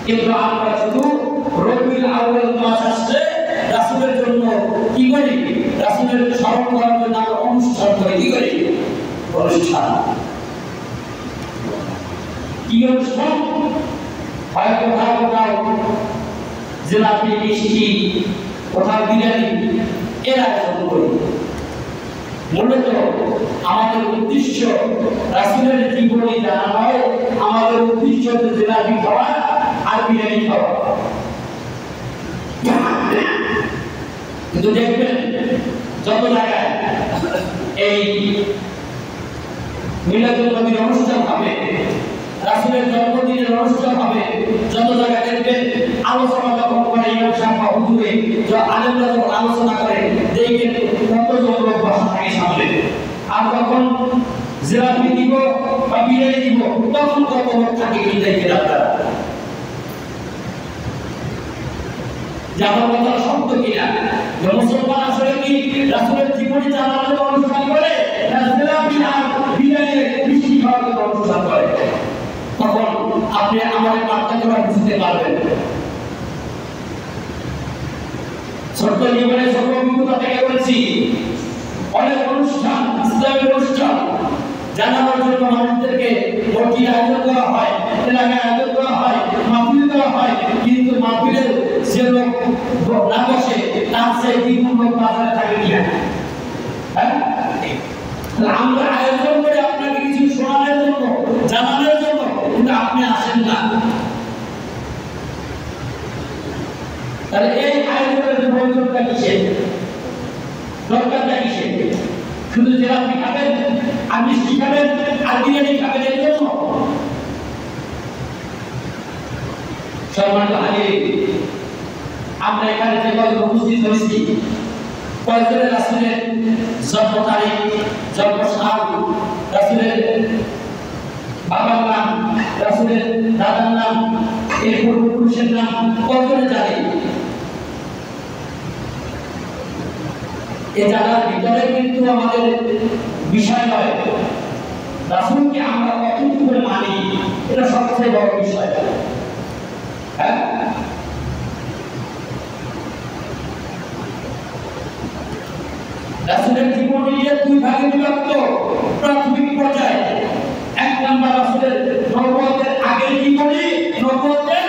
কিন্তু আমরা শুধু রবিউল আউয়াল মাস আসছে রাসূলের জন্য কি করি, রাসূলের স্মরণ করার জন্য আমরা অনুষ্ঠান করি। কি করি? অনুষ্ঠান। কি অনুষ্ঠান? হয় কোথাও জিলাপি, মিষ্টি, কোথাও বিরিয়ানি, এর আয়োজন করি। মূলত আমাদের উদ্দেশ্য রাসূলের জীবনী জানা নয়, আমাদের উদ্দেশ্য জিলাপি খাওয়া আর বিরিয়ানি খাওয়া। কিন্তু দেখবেন যত জায়গায় এই মিলাদুন নবীর অনুষ্ঠান হবে, রাসূলের জন্মদিনের অনুষ্ঠান হবে, যত জায়গায় দেখবেন আলোচনা যখন করে ইমাম সাহেব বা হুজুরে আলেমরা যখন আলোচনা করে দেখবেন কতজন লোক বসা থাকে সামনে। আর যখন জিলাপি দিব বা বিরিয়ানি দিব তখন কত লোক থাকে কি দেখবেন আপনারা। আমার কথা সত্য কিনা? মুসলমান আসলে কি রাসূলের জীবনী জানার জন্য অনুষ্ঠান করে, না জিলাপি আর বিরিয়ানি মিষ্টি খাওয়ার জন্য অনুষ্ঠান করে? তখন আপনি আমাদের পার্থক্যটা বুঝতে পারবেন। ছোট্ট জীবনে ছোট অভিজ্ঞতা থেকে বলছি, অনেক অনুষ্ঠান, ইসলামের অনুষ্ঠান জানানোর জন্য মানুষদেরকে মসজিদে আয়োজন করা হয়, এলাকায় আয়োজন করা হয়, মাহফিল করা হয়, কিন্তু মাহফিলের যে লোক না বসে তার চেয়ে দ্বিগুণ লোক বাজারে থাকে কিনা? হ্যাঁ, আমরা আয়োজন করে আপনাকে কিছু শোনানোর জন্য, জানানোর জন্য, কিন্তু আপনি আসেন না। তাহলে এই আয়োজনের প্রয়োজনটা কিসের? দরকারটা কিসের? শুধু জিলাপি খাবেন আর মিষ্টি খাবেন আর বিরিয়ানি খাবেন এর জন্য? সম্মানিত হাজির, আমরা এখানে যে কয়েকজন উপস্থিত হয়েছি, কয়েকজনের রাসূলের জন্ম তারিখ, জন্ম সাল, রাসূলের বাবার নাম, রাসূলের দাদার নাম, এর পূর্বপুরুষের নাম কতজনে জানে? এই জানার ভিতরে কিন্তু আমাদের বিষয় নয়, রাসূলকে আমরা কতটুকু মানি এটা সবচেয়ে বড় বিষয়। হ্যাঁ, রাসূলের জীবনী দুই ভাগে বিভক্ত। প্রাথমিক পর্যায়ে এক নাম্বার রাসূলের নবুয়তের আগের জীবনী, নবুয়তের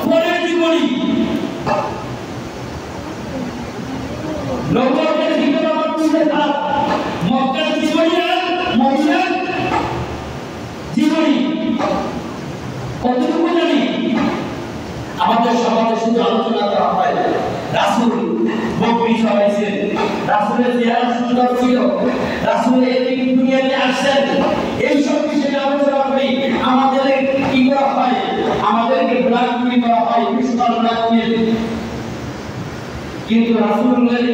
পরের জীবনী। নবুয়তের ভিতরে আমার দুইটা ধাপ, মক্কার জীবনী আর মদিনার জীবনী। কতটুকু জানি? আমাদের সমাজে শুধু আলোচনা করা হয় রাসূল বকরি সরাইছেন, রাসূলের চেহারা সুন্দর ছিল, রাসূল এই দুনিয়াতে আসছেন, এই সব বিষয়ে আলোচনা করি। আমাদের কি করা হয়? আমাদেরকে ব্ল্যাকমেইল করা হয়, বিশাল ব্ল্যাকমেইল। কিন্তু রাসূলের